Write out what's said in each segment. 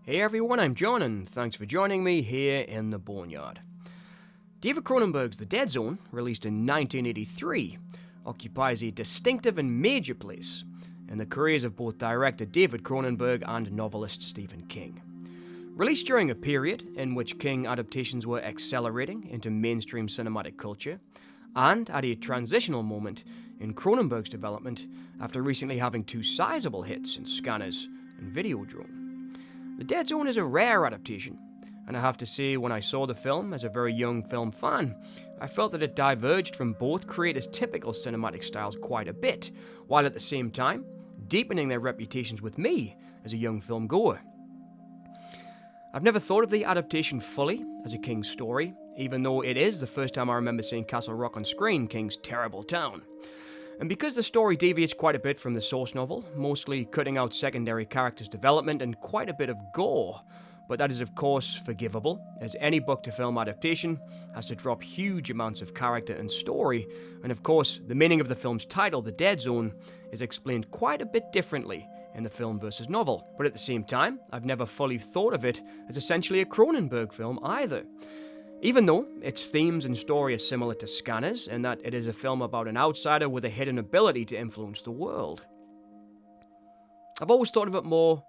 Hey everyone, I'm John, and thanks for joining me here in the Boneyard. David Cronenberg's The Dead Zone, released in 1983, occupies a distinctive and major place in the careers of both director David Cronenberg and novelist Stephen King. Released during a period in which King adaptations were accelerating into mainstream cinematic culture, and at a transitional moment in Cronenberg's development after recently having two sizable hits in Scanners and Videodrome. The Dead Zone is a rare adaptation, and I have to say when I saw the film as a very young film fan, I felt that it diverged from both creators' typical cinematic styles quite a bit, while at the same time deepening their reputations with me as a young film goer. I've never thought of the adaptation fully as a King story, even though it is the first time I remember seeing Castle Rock on screen, King's terrible town. And because the story deviates quite a bit from the source novel, mostly cutting out secondary characters' development and quite a bit of gore, but that is of course forgivable, as any book-to-film adaptation has to drop huge amounts of character and story, and of course the meaning of the film's title, The Dead Zone, is explained quite a bit differently in the film versus novel. But at the same time, I've never fully thought of it as essentially a Cronenberg film either. Even though its themes and story are similar to Scanners, in that it is a film about an outsider with a hidden ability to influence the world. I've always thought of it more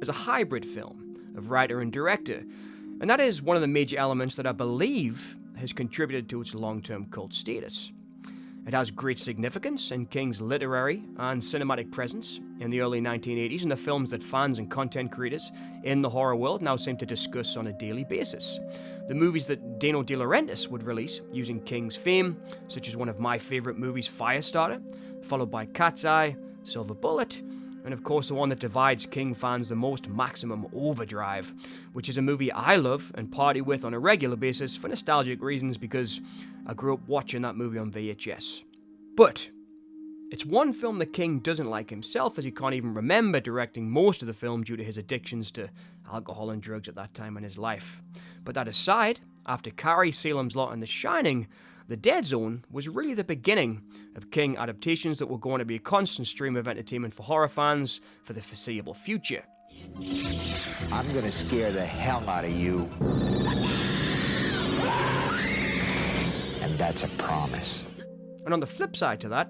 as a hybrid film of writer and director, and that is one of the major elements that I believe has contributed to its long-term cult status. It has great significance in King's literary and cinematic presence in the early 1980s and the films that fans and content creators in the horror world now seem to discuss on a daily basis. The movies that Dino De Laurentiis would release using King's fame, such as one of my favourite movies, Firestarter, followed by Cat's Eye, Silver Bullet, and of course the one that divides King fans the most, Maximum Overdrive, which is a movie I love and party with on a regular basis for nostalgic reasons because I grew up watching that movie on VHS. But it's one film that King doesn't like himself, as he can't even remember directing most of the film due to his addictions to alcohol and drugs at that time in his life. But that aside, after Carrie, Salem's Lot and The Shining, The Dead Zone was really the beginning of King adaptations that were going to be a constant stream of entertainment for horror fans for the foreseeable future. I'm gonna scare the hell out of you. And that's a promise. And on the flip side to that,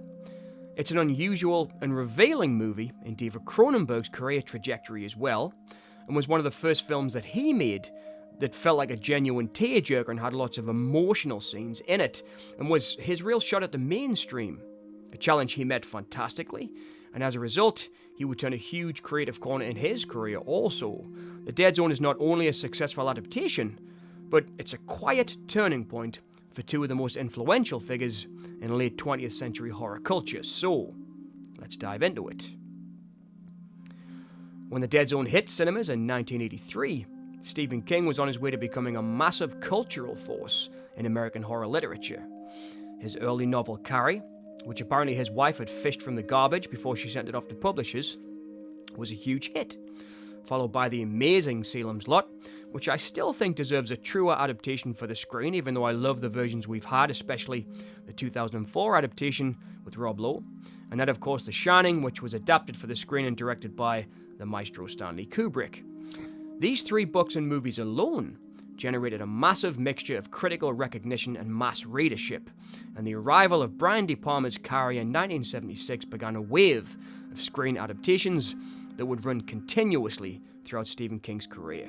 it's an unusual and revealing movie in David Cronenberg's career trajectory as well, and was one of the first films that he made that felt like a genuine tearjerker and had lots of emotional scenes in it, and was his real shot at the mainstream, a challenge he met fantastically, and as a result, he would turn a huge creative corner in his career also. The Dead Zone is not only a successful adaptation, but it's a quiet turning point for two of the most influential figures in late 20th century horror culture, so let's dive into it. When The Dead Zone hit cinemas in 1983, Stephen King was on his way to becoming a massive cultural force in American horror literature. His early novel Carrie, which apparently his wife had fished from the garbage before she sent it off to publishers, was a huge hit, followed by the amazing Salem's Lot, which I still think deserves a truer adaptation for the screen, even though I love the versions we've had, especially the 2004 adaptation with Rob Lowe, and that of course The Shining, which was adapted for the screen and directed by the maestro Stanley Kubrick. These three books and movies alone generated a massive mixture of critical recognition and mass readership, and the arrival of Brian De Palma's Carrie in 1976 began a wave of screen adaptations that would run continuously throughout Stephen King's career.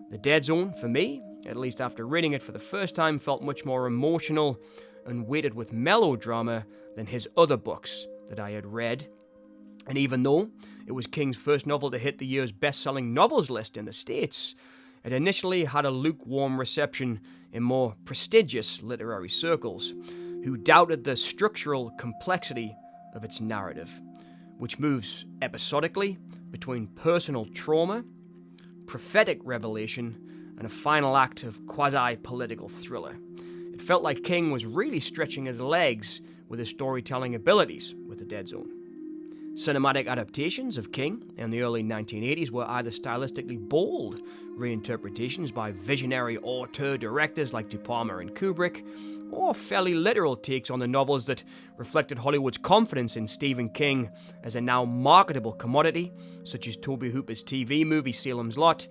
The Dead Zone, for me, at least after reading it for the first time, felt much more emotional and weighted with melodrama than his other books that I had read. And even though it was King's first novel to hit the year's best-selling novels list in the States, it initially had a lukewarm reception in more prestigious literary circles, who doubted the structural complexity of its narrative, which moves episodically between personal trauma, prophetic revelation, and a final act of quasi-political thriller. It felt like King was really stretching his legs with his storytelling abilities with The Dead Zone. Cinematic adaptations of King in the early 1980s were either stylistically bold reinterpretations by visionary auteur directors like De Palma and Kubrick, or fairly literal takes on the novels that reflected Hollywood's confidence in Stephen King as a now marketable commodity, such as Tobe Hooper's TV movie Salem's Lot,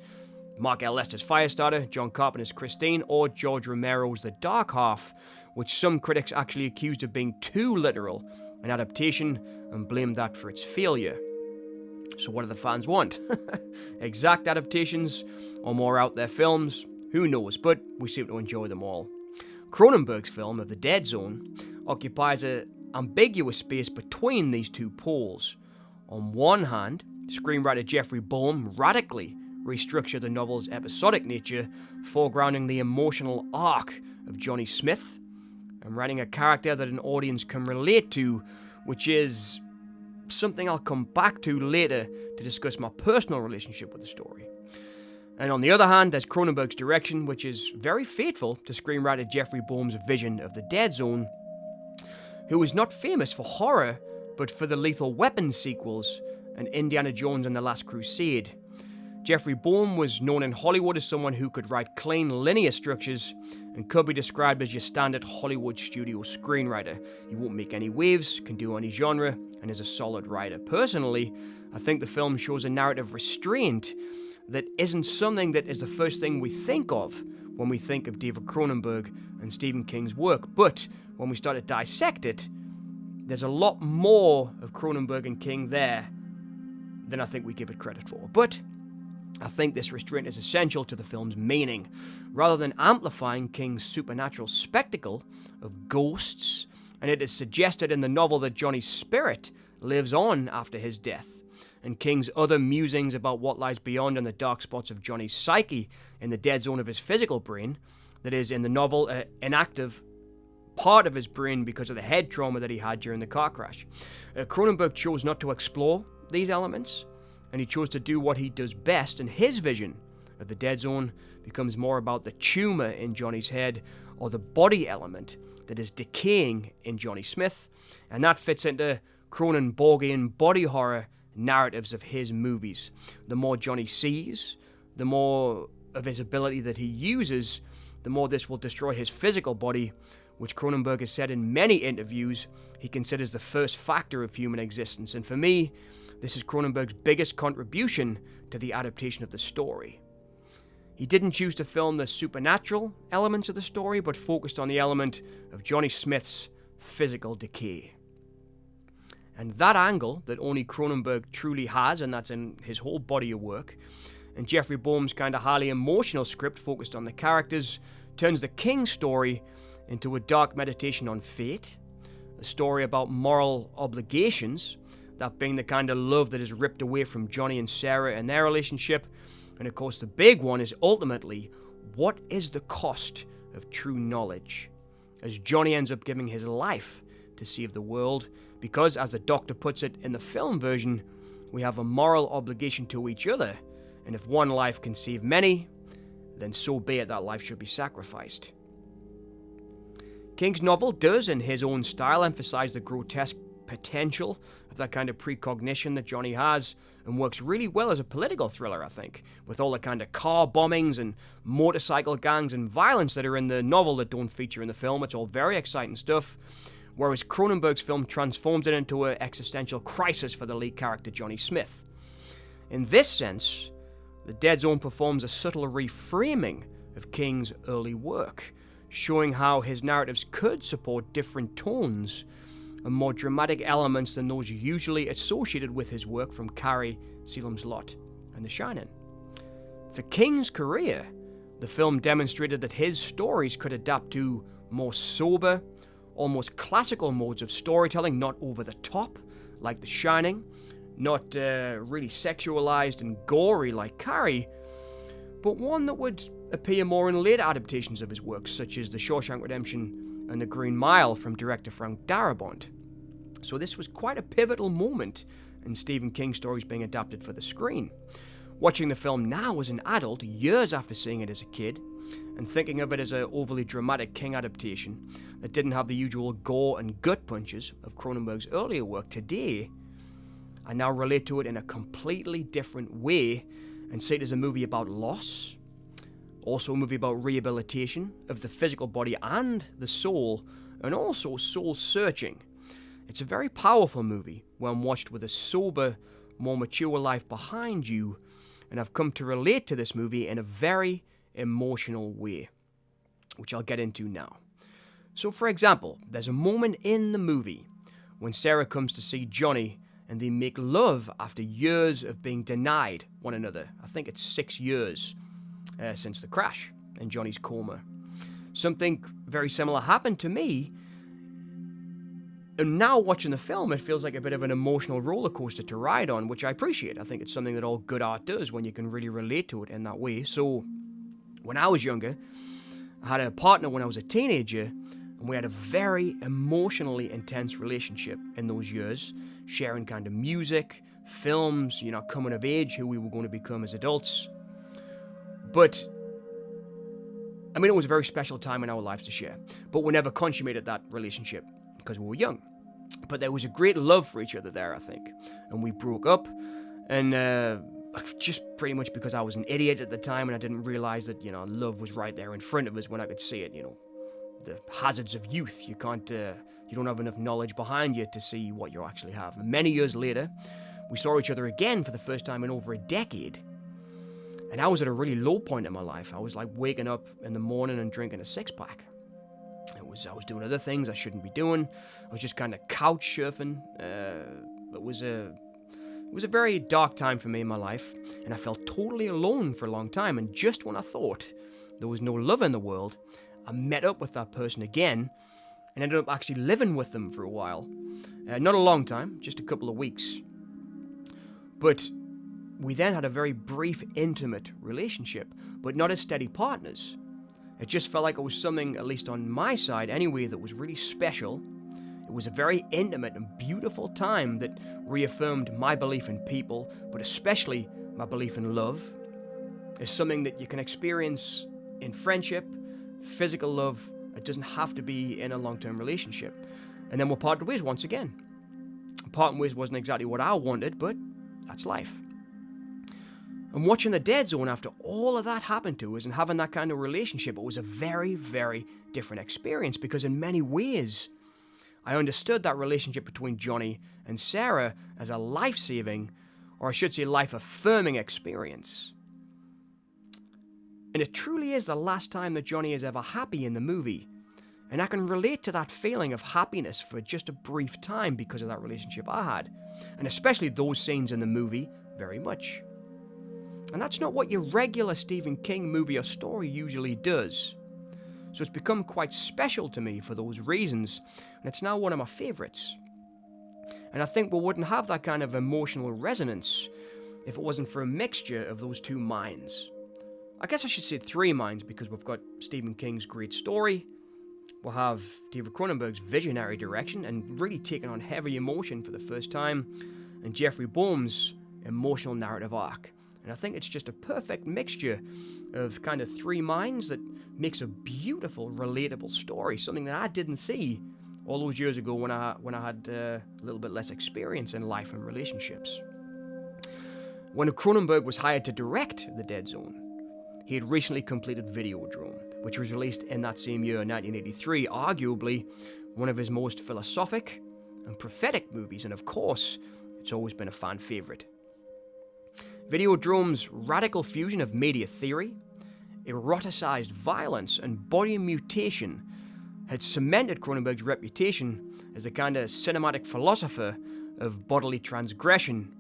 Mark L. Lester's Firestarter, John Carpenter's Christine, or George Romero's The Dark Half, which some critics actually accused of being too literal an adaptation and blamed that for its failure. So what do the fans want? Exact adaptations or more out there films? Who knows, but we seem to enjoy them all. Cronenberg's film of The Dead Zone occupies an ambiguous space between these two poles. On one hand, screenwriter Jeffrey Boehm radically restructured the novel's episodic nature, foregrounding the emotional arc of Johnny Smith, and writing a character that an audience can relate to, which is something I'll come back to later to discuss my personal relationship with the story. And on the other hand, there's Cronenberg's direction, which is very faithful to screenwriter Jeffrey Boehm's vision of the Dead Zone, who is not famous for horror, but for the Lethal Weapon sequels and Indiana Jones and the Last Crusade. Jeffrey Boehm was known in Hollywood as someone who could write clean linear structures and could be described as your standard Hollywood studio screenwriter. He won't make any waves, can do any genre, and is a solid writer. Personally, I think the film shows a narrative restraint that isn't something that is the first thing we think of when we think of David Cronenberg and Stephen King's work. But when we start to dissect it, there's a lot more of Cronenberg and King there than I think we give it credit for. But I think this restraint is essential to the film's meaning. Rather than amplifying King's supernatural spectacle of ghosts, and it is suggested in the novel that Johnny's spirit lives on after his death, and King's other musings about what lies beyond and the dark spots of Johnny's psyche in the dead zone of his physical brain, that is, in the novel, an inactive part of his brain because of the head trauma that he had during the car crash. Cronenberg chose not to explore these elements, and he chose to do what he does best, and his vision of the dead zone becomes more about the tumor in Johnny's head, or the body element that is decaying in Johnny Smith, and that fits into Cronenbergian body horror narratives of his movies. The more Johnny sees, the more of his ability that he uses, the more this will destroy his physical body, which Cronenberg has said in many interviews he considers the first factor of human existence. And for me, this is Cronenberg's biggest contribution to the adaptation of the story. He didn't choose to film the supernatural elements of the story, but focused on the element of Johnny Smith's physical decay. And that angle that only Cronenberg truly has, and that's in his whole body of work, and Jeffrey Boehm's kind of highly emotional script focused on the characters, turns the King story into a dark meditation on fate, a story about moral obligations, that being the kind of love that is ripped away from Johnny and Sarah and their relationship. And of course the big one is ultimately, what is the cost of true knowledge? As Johnny ends up giving his life to save the world, because as the Doctor puts it in the film version, we have a moral obligation to each other, and if one life can save many, then so be it, that life should be sacrificed. King's novel does, in his own style, emphasize the grotesque potential of that kind of precognition that Johnny has, and works really well as a political thriller, I think, with all the kind of car bombings and motorcycle gangs and violence that are in the novel that don't feature in the film. It's all very exciting stuff, whereas Cronenberg's film transforms it into an existential crisis for the lead character Johnny Smith. In this sense, The Dead Zone performs a subtle reframing of King's early work, showing how his narratives could support different tones and more dramatic elements than those usually associated with his work from Carrie, Salem's Lot, and The Shining. For King's career, the film demonstrated that his stories could adapt to more sober, almost classical modes of storytelling, not over the top, like The Shining, not really sexualized and gory like Carrie, but one that would appear more in later adaptations of his works, such as The Shawshank Redemption and The Green Mile from director Frank Darabont. So this was quite a pivotal moment in Stephen King's stories being adapted for the screen. Watching the film now as an adult, years after seeing it as a kid, and thinking of it as an overly dramatic King adaptation that didn't have the usual gore and gut punches of Cronenberg's earlier work, today, I now relate to it in a completely different way and see it as a movie about loss, Also a movie about rehabilitation of the physical body and the soul, and also soul searching. It's a very powerful movie when watched with a sober, more mature life behind you, and I've come to relate to this movie in a very emotional way, which I'll get into now. So for example, there's a moment in the movie when Sarah comes to see Johnny and they make love after years of being denied one another. I think it's 6 years since the crash and Johnny's coma. Something very similar happened to me, and now watching the film, it feels like a bit of an emotional roller coaster to ride on, which I appreciate. I think it's something that all good art does when you can really relate to it in that way. So when I was younger, I had a partner when I was a teenager, and we had a very emotionally intense relationship in those years, sharing kind of music, films, coming of age, who we were going to become as adults. But, it was a very special time in our lives to share. But we never consummated that relationship because we were young. But there was a great love for each other there, I think. And we broke up, and just pretty much because I was an idiot at the time and I didn't realize that, love was right there in front of us when I could see it, the hazards of youth. You don't have enough knowledge behind you to see what you actually have. And many years later, we saw each other again for the first time in over a decade. And I was at a really low point in my life. I was like waking up in the morning and drinking a 6-pack. I was doing other things I shouldn't be doing. I was just kind of couch surfing. It was a very dark time for me in my life, and I felt totally alone for a long time. And just when I thought there was no love in the world, I met up with that person again and ended up actually living with them for a while. Not a long time, just a couple of weeks. But we then had a very brief, intimate relationship, but not as steady partners. It just felt like it was something, at least on my side anyway, that was really special. It was a very intimate and beautiful time that reaffirmed my belief in people, but especially my belief in love. It's something that you can experience in friendship, physical love. It doesn't have to be in a long-term relationship. And then we're parted ways once again. Parting ways wasn't exactly what I wanted, but that's life. And watching The Dead Zone after all of that happened to us and having that kind of relationship, it was a very, very different experience, because in many ways, I understood that relationship between Johnny and Sarah as a life-saving, or I should say life-affirming experience. And it truly is the last time that Johnny is ever happy in the movie. And I can relate to that feeling of happiness for just a brief time because of that relationship I had. And especially those scenes in the movie very much. And that's not what your regular Stephen King movie or story usually does. So it's become quite special to me for those reasons, and it's now one of my favourites. And I think we wouldn't have that kind of emotional resonance if it wasn't for a mixture of those two minds. I guess I should say 3 minds, because we've got Stephen King's great story, we'll have David Cronenberg's visionary direction and really taking on heavy emotion for the first time, and Jeffrey Boehm's emotional narrative arc. And I think it's just a perfect mixture of kind of 3 minds that makes a beautiful, relatable story, something that I didn't see all those years ago when I had a little bit less experience in life and relationships. When Cronenberg was hired to direct The Dead Zone, he had recently completed Videodrome, which was released in that same year, 1983, arguably one of his most philosophic and prophetic movies, and of course, it's always been a fan favourite. Videodrome's radical fusion of media theory, eroticized violence, and body mutation had cemented Cronenberg's reputation as a kind of cinematic philosopher of bodily transgression,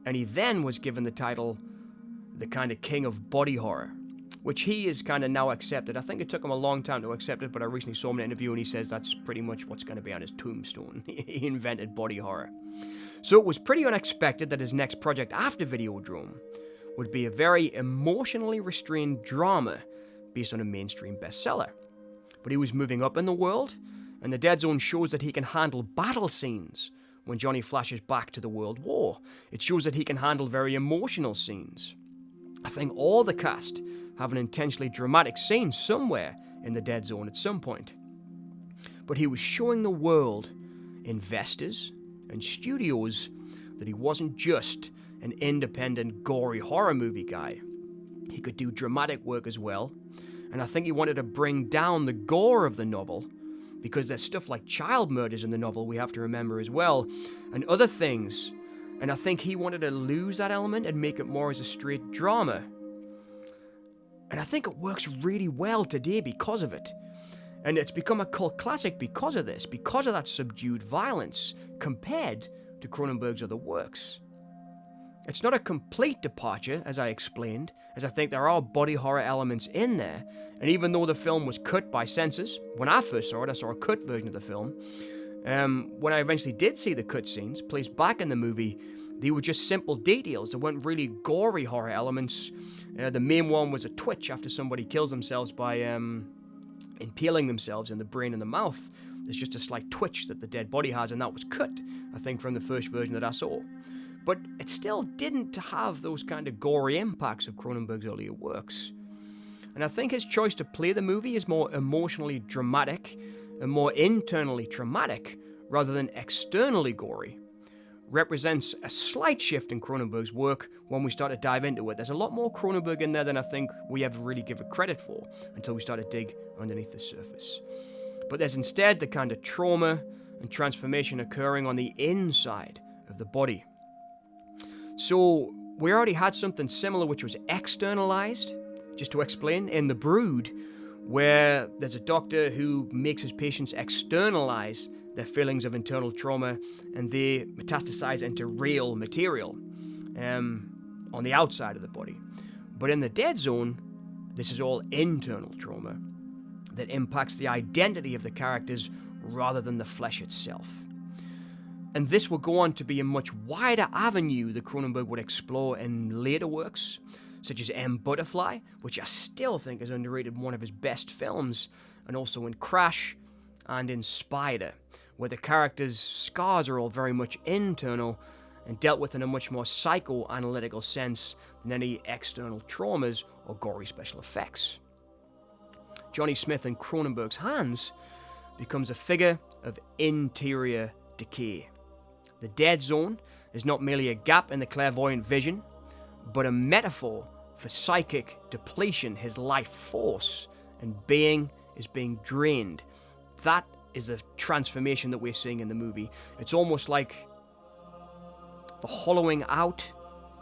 and he then was given the title the kind of king of body horror, which he is kind of now accepted. I think it took him a long time to accept it, but I recently saw him in an interview and he says that's pretty much what's going to be on his tombstone. He invented body horror. So it was pretty unexpected that his next project after Videodrome would be a very emotionally restrained drama based on a mainstream bestseller. But he was moving up in the world, and The Dead Zone shows that he can handle battle scenes when Johnny flashes back to the World War. It shows that he can handle very emotional scenes. I think all the cast have an intensely dramatic scene somewhere in The Dead Zone at some point. But he was showing the world, investors, and studios that he wasn't just an independent, gory horror movie guy. He could do dramatic work as well. And I think he wanted to bring down the gore of the novel, because there's stuff like child murders in the novel we have to remember as well, and other things. And I think he wanted to lose that element and make it more as a straight drama. And I think it works really well today because of it. And it's become a cult classic because of this, because of that subdued violence, compared to Cronenberg's other works. It's not a complete departure, as I explained, as I think there are body horror elements in there, and even though the film was cut by censors, when I first saw it, I saw a cut version of the film. When I eventually did see the cut scenes placed back in the movie, they were just simple details. There weren't really gory horror elements. The main one was a twitch after somebody kills themselves by impaling themselves in the brain and the mouth. There's just a slight twitch that the dead body has, and that was cut, I think, from the first version that I saw. But it still didn't have those kind of gory impacts of Cronenberg's earlier works. And I think his choice to play the movie is more emotionally dramatic and more internally traumatic rather than externally gory represents a slight shift in Cronenberg's work when we start to dive into it. There's a lot more Cronenberg in there than I think we ever really give it credit for until we start to dig underneath the surface. But there's instead the kind of trauma and transformation occurring on the inside of the body. So we already had something similar which was externalized, just to explain, in The Brood, where there's a doctor who makes his patients externalize their feelings of internal trauma and they metastasize into real material on the outside of the body. But in The Dead Zone, this is all internal trauma that impacts the identity of the characters rather than the flesh itself. And this will go on to be a much wider avenue that Cronenberg would explore in later works, such as M. Butterfly, which I still think is underrated, one of his best films, and also in Crash and in Spider, where the characters' scars are all very much internal and dealt with in a much more psychoanalytical sense than any external traumas or gory special effects. Johnny Smith in Cronenberg's hands becomes a figure of interior decay. The Dead Zone is not merely a gap in the clairvoyant vision, but a metaphor for psychic depletion. His life force and being is being drained. That is the transformation that we're seeing in the movie. It's almost like the hollowing out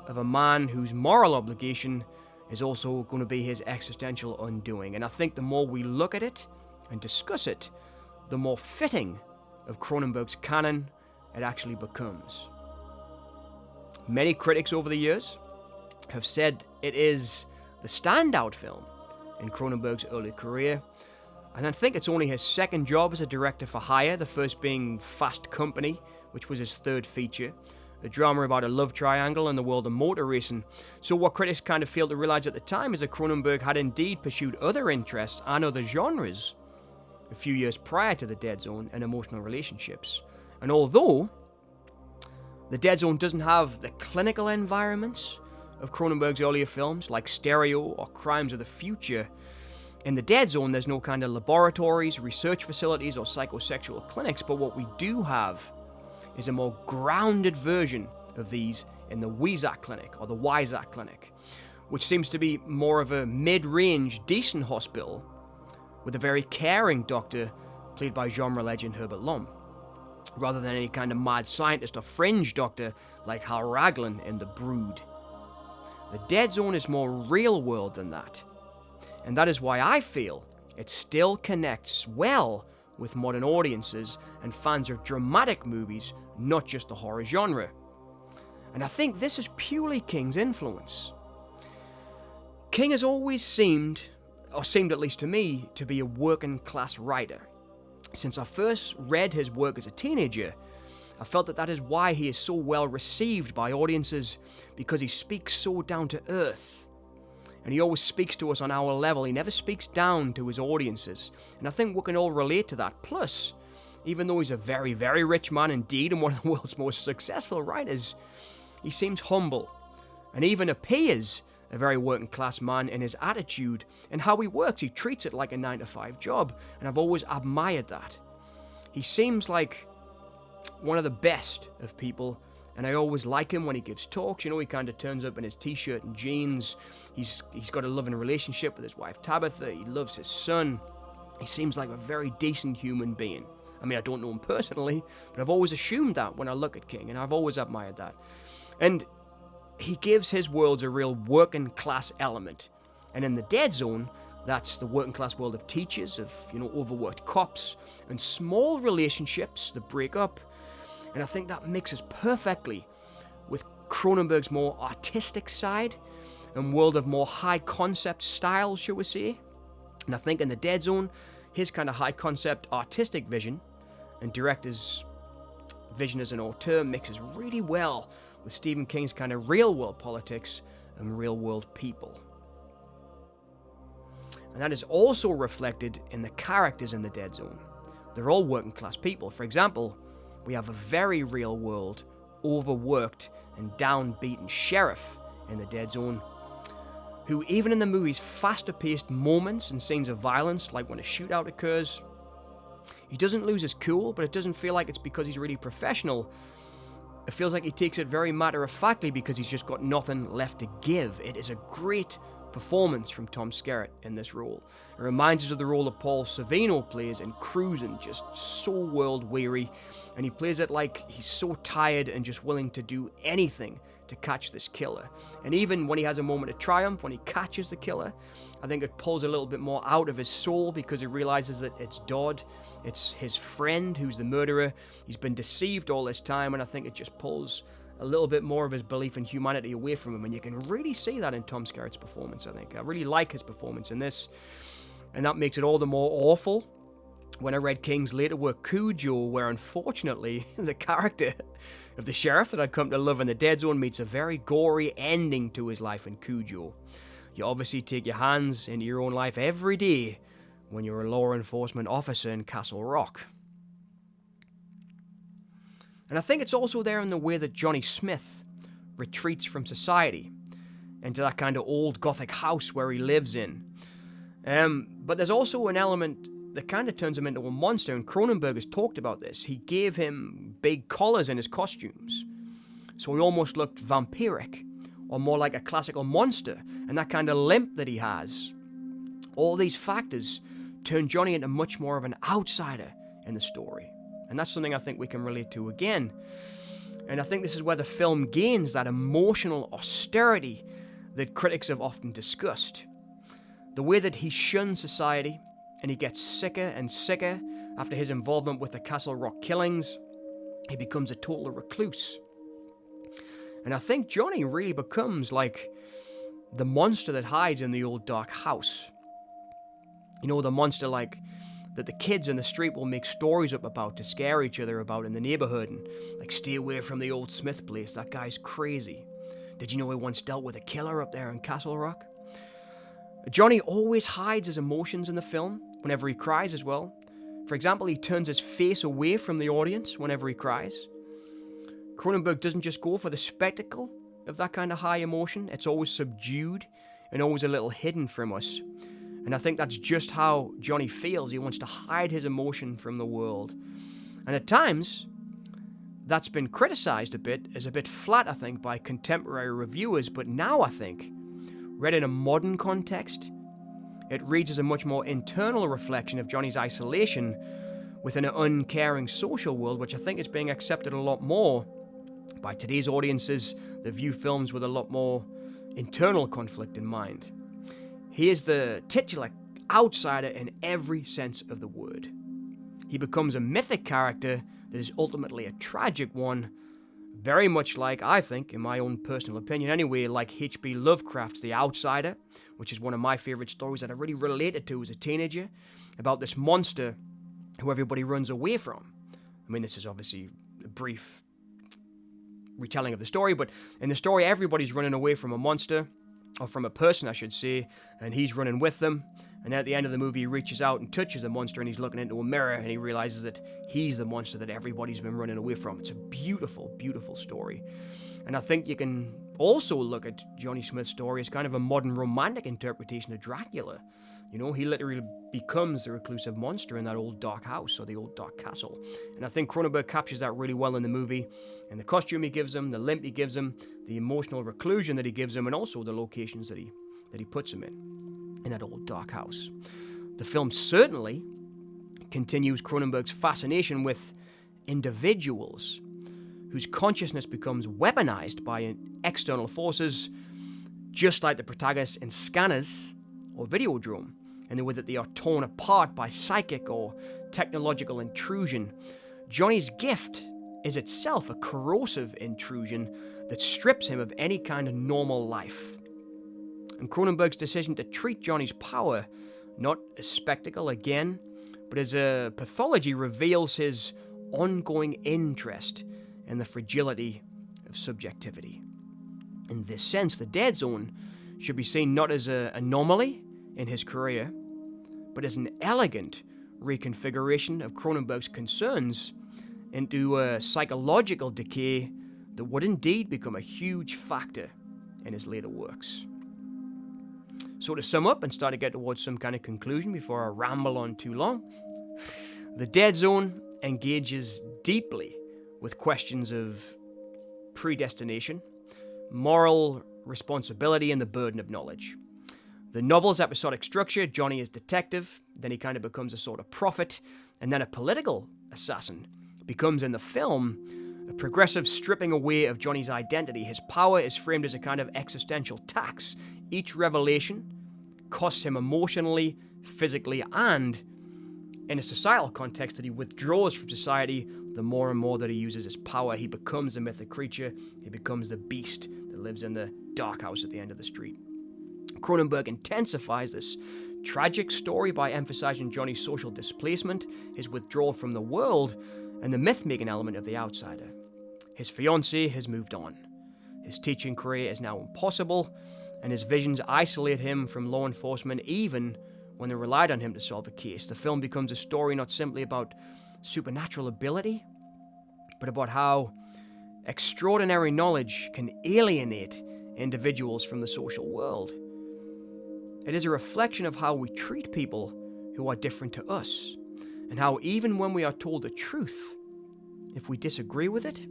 of a man whose moral obligation is also going to be his existential undoing. And I think the more we look at it and discuss it, the more fitting of Cronenberg's canon it actually becomes. Many critics over the years have said it is the standout film in Cronenberg's early career, and I think it's only his second job as a director for hire, the first being Fast Company, which was his third feature, a drama about a love triangle in the world of motor racing. So what critics kind of failed to realize at the time is that Cronenberg had indeed pursued other interests and other genres a few years prior to The Dead Zone and emotional relationships. And although The Dead Zone doesn't have the clinical environments of Cronenberg's earlier films like Stereo or Crimes of the Future, in The Dead Zone there's no kind of laboratories, research facilities or psychosexual clinics, but what we do have is a more grounded version of these in the Weizak Clinic or the Weizak Clinic, which seems to be more of a mid-range, decent hospital with a very caring doctor played by genre legend Herbert Lom, rather than any kind of mad scientist or fringe doctor like Hal Raglan in The Brood. The Dead Zone is more real world than that, and that is why I feel it still connects well with modern audiences and fans of dramatic movies, not just the horror genre. And I think this is purely King's influence. King has always seemed at least to me, to be a working class writer. Since I first read his work as a teenager, I felt that is why he is so well received by audiences, because he speaks so down to earth. And he always speaks to us on our level. He never speaks down to his audiences. And I think we can all relate to that. Plus, even though he's a very, very rich man indeed and one of the world's most successful writers, he seems humble and even appears a very working class man in his attitude and how he works. He treats it like a 9-to-5 job, and I've always admired that. He seems like one of the best of people And I always like him when he gives talks. He kind of turns up in his t-shirt and jeans. He's got a loving relationship with his wife Tabitha. He loves his son. He seems like a very decent human being. I mean, I don't know him personally, but I've always assumed that when I look at King, and I've always admired that. And he gives his worlds a real working class element. And in the Dead Zone, that's the working class world of teachers, of, overworked cops, and small relationships that break up. And I think that mixes perfectly with Cronenberg's more artistic side and world of more high concept style, shall we say. And I think in the Dead Zone, his kind of high concept artistic vision and director's vision as an auteur mixes really well with Stephen King's kind of real world politics and real world people. And that is also reflected in the characters in the Dead Zone. They're all working class people. For example, we have a very real world, overworked and downbeaten sheriff in the Dead Zone, who even in the movie's faster paced moments and scenes of violence, like when a shootout occurs, he doesn't lose his cool, but it doesn't feel like it's because he's really professional. It feels like he takes it very matter-of-factly because he's just got nothing left to give. It is a great performance from Tom Skerritt in this role. It reminds us of the role that Paul Sorvino plays in Cruising, just so world-weary, and he plays it like he's so tired and just willing to do anything to catch this killer. And even when he has a moment of triumph, when he catches the killer, I think it pulls a little bit more out of his soul because he realizes that it's Dodd, it's his friend who's the murderer. He's been deceived all this time, and I think it just pulls a little bit more of his belief in humanity away from him, and you can really see that in Tom Skerritt's performance, I think. I really like his performance in this, and that makes it all the more awful when I read King's later work, Cujo, where unfortunately the character of the sheriff that I'd come to love in the Dead Zone meets a very gory ending to his life in Cujo. You obviously take your hands into your own life every day when you're a law enforcement officer in Castle Rock. And I think it's also there in the way that Johnny Smith retreats from society into that kind of old Gothic house where he lives in. But there's also an element that kind of turns him into a monster, and Cronenberg has talked about this. He gave him big collars in his costumes, so he almost looked vampiric, or more like a classical monster, and that kind of limp that he has. All these factors turn Johnny into much more of an outsider in the story. And that's something I think we can relate to again. And I think this is where the film gains that emotional austerity that critics have often discussed. The way that he shuns society, and he gets sicker and sicker after his involvement with the Castle Rock killings. He becomes a total recluse. And I think Johnny really becomes like the monster that hides in the old dark house. The monster like that the kids in the street will make stories up about to scare each other about in the neighborhood, and like, stay away from the old Smith place, that guy's crazy. Did you know he once dealt with a killer up there in Castle Rock? Johnny always hides his emotions in the film, whenever he cries as well. For example, he turns his face away from the audience whenever he cries. Cronenberg doesn't just go for the spectacle of that kind of high emotion, it's always subdued and always a little hidden from us. And I think that's just how Johnny feels. He wants to hide his emotion from the world. And at times, that's been criticized a bit as a bit flat, I think, by contemporary reviewers. But now I think, read in a modern context, it reads as a much more internal reflection of Johnny's isolation within an uncaring social world, which I think is being accepted a lot more by today's audiences that view films with a lot more internal conflict in mind. He is the titular outsider in every sense of the word. He becomes a mythic character that is ultimately a tragic one, very much like, I think, in my own personal opinion anyway, like H.P. Lovecraft's The Outsider, which is one of my favourite stories that I really related to as a teenager, about this monster who everybody runs away from. I mean, this is obviously a brief retelling of the story, but in the story, everybody's running away from a monster, or from a person, I should say, and he's running with them. And at the end of the movie, he reaches out and touches the monster, and he's looking into a mirror, and he realizes that he's the monster that everybody's been running away from. It's a beautiful, beautiful story. And I think you can also look at Johnny Smith's story as kind of a modern romantic interpretation of Dracula. You know, he literally becomes the reclusive monster in that old dark house or the old dark castle. And I think Cronenberg captures that really well in the movie. And the costume he gives him, the limp he gives him, the emotional reclusion that he gives him, and also the locations that he puts him in that old dark house. The film certainly continues Cronenberg's fascination with individuals whose consciousness becomes weaponized by external forces, just like the protagonists in Scanners or Videodrome, in the way that they are torn apart by psychic or technological intrusion. Johnny's gift is itself a corrosive intrusion that strips him of any kind of normal life. And Cronenberg's decision to treat Johnny's power not as spectacle again, but as a pathology reveals his ongoing interest in the fragility of subjectivity. In this sense, the Dead Zone should be seen not as an anomaly in his career, but as an elegant reconfiguration of Cronenberg's concerns into a psychological decay that would indeed become a huge factor in his later works. So to sum up and start to get towards some kind of conclusion before I ramble on too long, the Dead Zone engages deeply with questions of predestination, moral responsibility, and the burden of knowledge. The novel's episodic structure, Johnny is detective, then he kind of becomes a sort of prophet, and then a political assassin, becomes in the film a progressive stripping away of Johnny's identity. His power is framed as a kind of existential tax. Each revelation costs him emotionally, physically, and in a societal context that he withdraws from society, the more and more that he uses his power, he becomes a mythic creature, he becomes the beast that lives in the dark house at the end of the street. Cronenberg intensifies this tragic story by emphasizing Johnny's social displacement, his withdrawal from the world, and the myth-making element of the outsider. His fiancée has moved on. His teaching career is now impossible, and his visions isolate him from law enforcement even when they relied on him to solve a case. The film becomes a story not simply about supernatural ability, but about how extraordinary knowledge can alienate individuals from the social world. It is a reflection of how we treat people who are different to us, and how even when we are told the truth, if we disagree with it,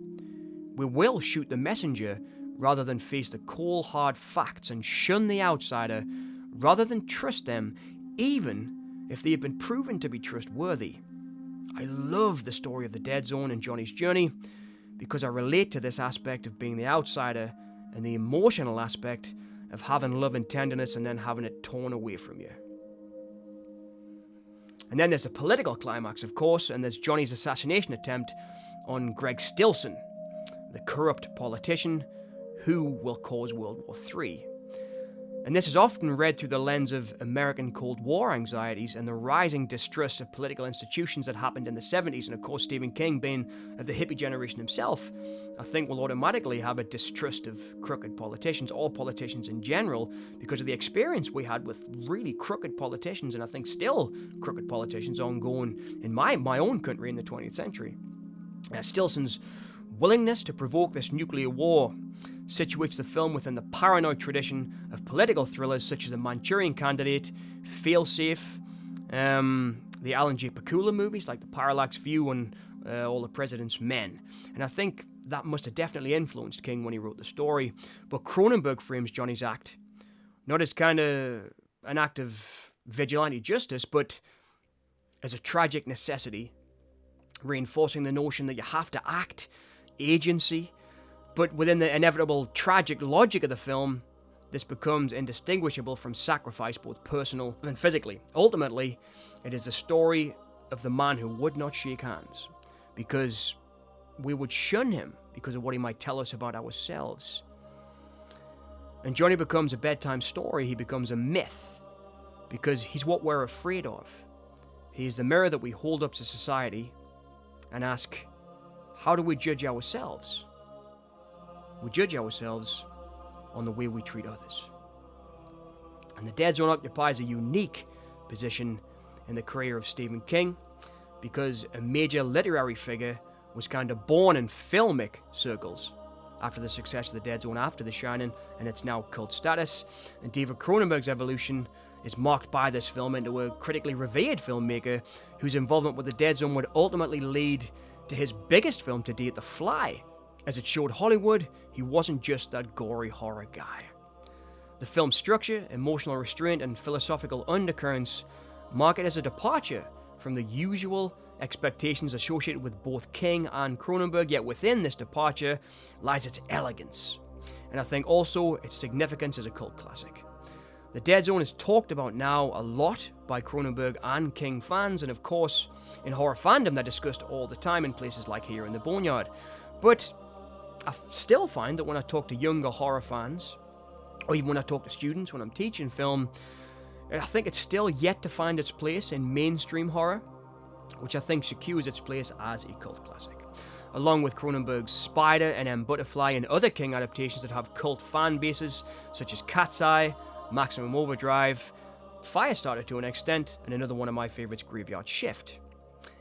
we will shoot the messenger rather than face the cold, hard facts and shun the outsider rather than trust them, even if they have been proven to be trustworthy. I love the story of the Dead Zone and Johnny's journey because I relate to this aspect of being the outsider and the emotional aspect of having love and tenderness and then having it torn away from you. And then there's the political climax, of course, and there's Johnny's assassination attempt on Greg Stilson, the corrupt politician who will cause World War III. And this is often read through the lens of American Cold War anxieties and the rising distrust of political institutions that happened in the 70s. And of course, Stephen King, being of the hippie generation himself, I think will automatically have a distrust of crooked politicians, all politicians in general, because of the experience we had with really crooked politicians, and I think still crooked politicians ongoing in my own country in the 20th century. Stilson's willingness to provoke this nuclear war situates the film within the paranoid tradition of political thrillers such as The Manchurian Candidate, Failsafe, the Alan J. Pakula movies like The Parallax View and All the President's Men. And I think that must have definitely influenced King when he wrote the story. But Cronenberg frames Johnny's act not as kind of an act of vigilante justice, but as a tragic necessity, reinforcing the notion that you have to act, agency. But within the inevitable tragic logic of the film, this becomes indistinguishable from sacrifice, both personal and physically. Ultimately, it is the story of the man who would not shake hands, because we would shun him because of what he might tell us about ourselves. And Johnny becomes a bedtime story, he becomes a myth, because he's what we're afraid of. He is the mirror that we hold up to society and ask, how do we judge ourselves? We judge ourselves on the way we treat others. And the Dead Zone occupies a unique position in the career of Stephen King because a major literary figure was kind of born in filmic circles after the success of The Dead Zone after The Shining and its now cult status, and David Cronenberg's evolution is marked by this film into a critically revered filmmaker whose involvement with The Dead Zone would ultimately lead to his biggest film to date, The Fly, as it showed Hollywood he wasn't just that gory horror guy. The film's structure, emotional restraint, and philosophical undercurrents mark it as a departure from the usual expectations associated with both King and Cronenberg, yet within this departure lies its elegance, and I think also its significance as a cult classic. The Dead Zone is talked about now a lot by Cronenberg and King fans, and of course, in horror fandom they're discussed all the time in places like here in the Boneyard. But I still find that when I talk to younger horror fans, or even when I talk to students when I'm teaching film, I think it's still yet to find its place in mainstream horror, which I think secures its place as a cult classic. Along with Cronenberg's Spider and M. Butterfly and other King adaptations that have cult fan bases, such as Cat's Eye, Maximum Overdrive, Firestarter to an extent, and another one of my favourites, Graveyard Shift.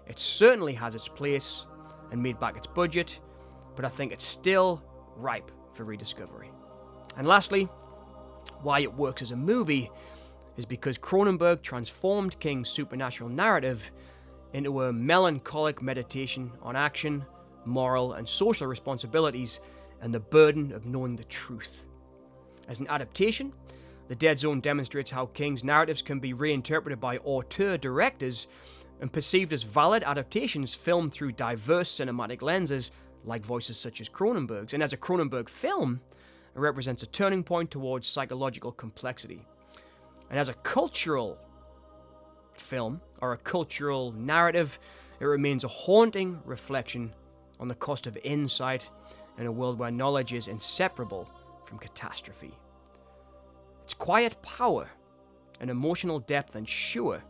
It certainly has its place and made back its budget, but I think it's still ripe for rediscovery. And lastly, why it works as a movie is because Cronenberg transformed King's supernatural narrative into a melancholic meditation on action, moral, and social responsibilities and the burden of knowing the truth. As an adaptation, The Dead Zone demonstrates how King's narratives can be reinterpreted by auteur directors and perceived as valid adaptations filmed through diverse cinematic lenses, like voices such as Cronenberg's. And as a Cronenberg film, it represents a turning point towards psychological complexity. And as a cultural film, or a cultural narrative, it remains a haunting reflection on the cost of insight in a world where knowledge is inseparable from catastrophe. Its quiet power and emotional depth ensure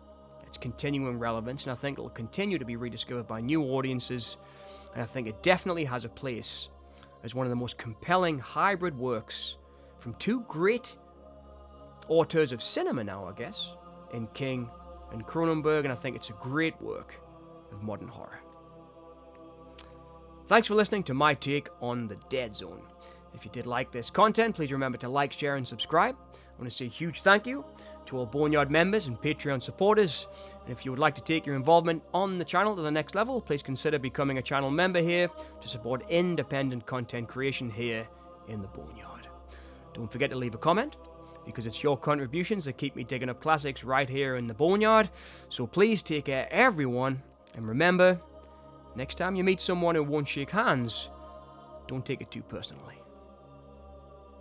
its continuing relevance, and I think it will continue to be rediscovered by new audiences, and I think it definitely has a place as one of the most compelling hybrid works from two great auteurs of cinema now, I guess, in King and Cronenberg, and I think it's a great work of modern horror. Thanks for listening to my take on The Dead Zone. If you did like this content, please remember to like, share, and subscribe. I want to say a huge thank you to all Boneyard members and Patreon supporters. And if you would like to take your involvement on the channel to the next level, please consider becoming a channel member here to support independent content creation here in the Boneyard. Don't forget to leave a comment, because it's your contributions that keep me digging up classics right here in the Boneyard. So please take care, everyone. And remember, next time you meet someone who won't shake hands, don't take it too personally.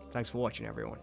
Thanks for watching, everyone.